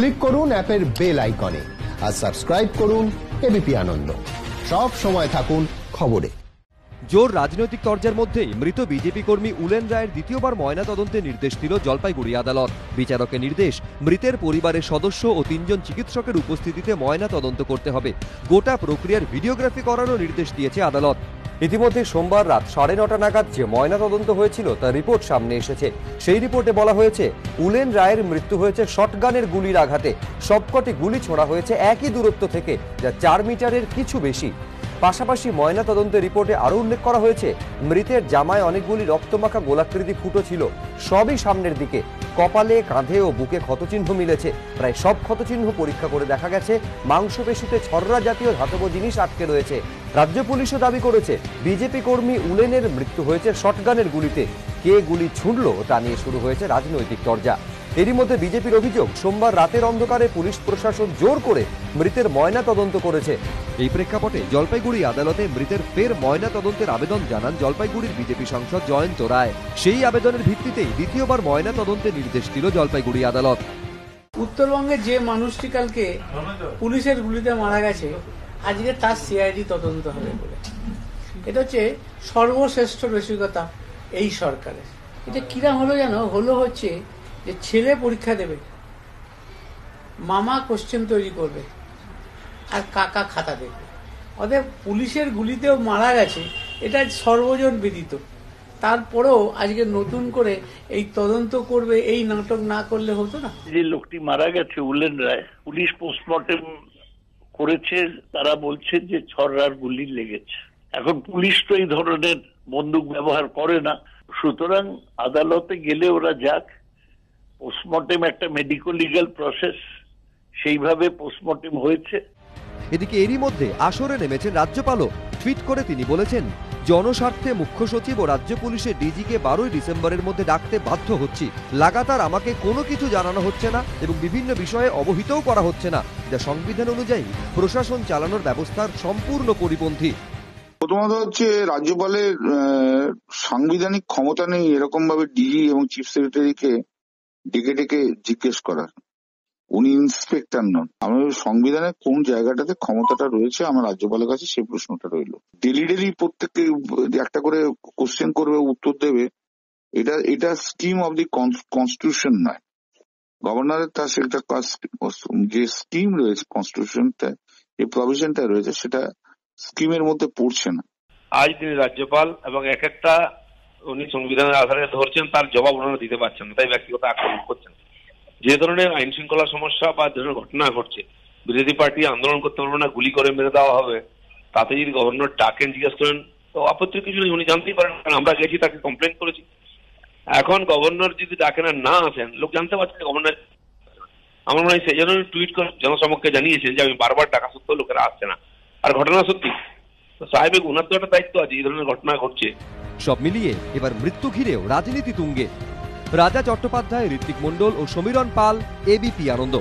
Click করুন অ্যাপের bell আইকনে আর সাবস্ক্রাইব করুন এবিপি আনন্দ। সব সময় থাকুন খবরে। জোর রাজনৈতিক তরজার মধ্যেই মৃত বিজেপি কর্মী উলেন রায়ের দ্বিতীয়বার ময়নাতদন্তের নির্দেশ দিল জলপাইগুড়ি আদালত। বিচারকের নির্দেশ, মৃতের পরিবারের সদস্য ও 3 জন চিকিৎসকের উপস্থিতিতে ময়নাতদন্ত করতে হবে। গোটা প্রক্রিয়ার ভিডিওগ্রাফি করারও নির্দেশ দিয়েছে আদালত। ইতিমধ্যে সোমবার রাত 9:30 নাগাদ যে ময়নাতদন্ত হয়েছিল তার রিপোর্ট সামনে এসেছে। সেই রিপোর্টে বলা হয়েছে উলেন রায়ের মৃত্যু হয়েছে শটগানের গুলির আঘাতে। সবকটি গুলি ছোড়া হয়েছে একই দূরত্ব থেকে, যা 4 মিটারের কিছু বেশি। পাশাপাশি ময়নাতদন্তের রিপোর্টে আরও উল্লেখ করা হয়েছে মৃতের জামায় অনেকগুলি রক্তমাখা গোলাকৃতি ফুটো ছিল, সবই সামনের দিকে। কপালে, কাঁধে ও বুকে ক্ষতচিহ্ন মিলেছে। প্রায় সব ক্ষতচিহ্ন পরীক্ষা করে দেখা গেছে মাংসপেশিতে ছররা জাতীয় ধাতব জিনিস আটকে রয়েছে। রাজ্য পুলিশও দাবি করেছে বিজেপি কর্মী উলেনের মৃত্যু হয়েছে শটগানের গুলিতে। কে গুলি ছুঁড়ল তা নিয়ে শুরু হয়েছে রাজনৈতিক চর্চা। এরই মধ্যে বিজেপির অভিযোগ, সোমবার রাতের অন্ধকারে পুলিশ প্রশাসন জোর করে মৃতের ময়না তদন্ত করেছে। এই প্রেক্ষাপটে জলপাইগুড়ি আদালতে মৃতের ফের ময়না তদন্তের আবেদন জানান জলপাইগুড়ির বিজেপি সাংসদ জয়ন্ত রায়। সেই আবেদনের ভিত্তিতেই দ্বিতীয়বার ময়না তদন্তের নির্দেশ দিল জলপাইগুড়ি আদালত। উত্তরবঙ্গে যে মানুষটি কালকে পুলিশের গুলিতে মারা গেছে, আজকে তার সিআইডি তদন্ত হবে বলে, এটা হচ্ছে সর্বশ্রেষ্ঠ রসিকতা এই সরকারের। এটা কিরাম হলো যেন হচ্ছে যে ছেলে পরীক্ষা দেবে, মামা কোশ্চেন তৈরি করবে আর কাকা খাতা দেখবে। অতএব পুলিশের গুলিতেও মারা গেছে, এটা সর্বজন বিদিত। তারপরেও আজকে নতুন করে এই তদন্ত করবে, এই নাটক না করলে হতো না। যে লোকটি মারা গেছে উলেন রায়, পুলিশ পোস্টমর্টেম করেছে, তারা বলছে যে ছররার গুলি লেগেছে। এখন পুলিশ তো এই ধরনের বন্দুক ব্যবহার করে না, সুতরাং আদালতে গেলে ওরা যাক। পোস্টমর্টেম একটা মেডিকো লিগ্যাল প্রসেস, সেইভাবে পোস্টমর্টেম হয়েছে। এদিকে এরই মধ্যে আসরে নেমেছেন রাজ্যপালও। টুইট করে তিনি বলেছেন, জনস্বার্থে মুখ্য সচিব ও রাজ্য পুলিশের ডিজিকে 12 ডিসেম্বরের মধ্যে ডাকতে বাধ্য হচ্ছি। লাগাতার আমাকে কোনো কিছু জানানো হচ্ছে না এবং বিভিন্ন বিষয়ে অবহিতও করা হচ্ছে না, যা সংবিধান অনুযায়ী প্রশাসন চালানোর ব্যবস্থার সম্পূর্ণ পরিপন্থী। প্রথমত হচ্ছে রাজ্যপালের সাংবিধানিক ক্ষমতা নেই এরকম ভাবে ডিজি এবং চিফ সেক্রেটারিকে ডেকে ডেকে জিজ্ঞেস করার। উনি ইন্সপেক্টর নন। আমাদের সংবিধানের কোন জায়গাটাতে ক্ষমতাটা রয়েছে আমার রাজ্যপালের কাছে সেই প্রশ্নটা রইল। ডেলি প্রত্যেককে একটা করে কোশ্চেন করবে, উত্তর দেবে, এটা স্কিম অব দি কনস্টিটিউশন নয়। গভর্নরের তার সেটা যে স্কিম রয়েছে কনস্টিটিউশনটা, যে প্রভিশনটা রয়েছে, সেটা স্কিমের মধ্যে পড়ছে না। আজ তিনি রাজ্যপাল এবং এক একটা উনি সংবিধানের আধারে ধরছেন, তার জবাব ওনারা দিতে পারছেন না, তাই ব্যক্তিগত আক্রমণ করছেন। যে ধরনের আইন শৃঙ্খলা সমস্যা বা ধরনের ঘটনা ঘটছে, বিরোধী পার্টি আন্দোলন করতে পারবে না, গুলি করে মেরে দেওয়া হবে, তাতে যদি গভর্নর ডাকেন, জিজ্ঞেস করেন, তো আপত্তির কিছু নেই, উনি জানতেই পারেন, কারণ আমরা গেছি, তাকে কমপ্লেন করেছি। এখন গভর্নর যদি ডাকেন আর না আসেন, লোক জানতে পারছে গভর্নর। আমার মনে হয় সেই জন্য টুইট করে জনসমক্ষে জানিয়েছেন যে আমি বারবার ডাকা সত্ত্বেও লোকেরা আসছে না। আর ঘটনা সত্যি, সাহেবের ওনার তো একটা দায়িত্ব আছে, এই ধরনের ঘটনা ঘটছে। সব মিলিয়ে এবার মৃত্যু ঘিরেও রাজনীতি তুঙ্গে। রাজা চট্টোপাধ্যায়, ঋত্বিক মণ্ডল ও সমীরণ পাল, এবিপি আনন্দ।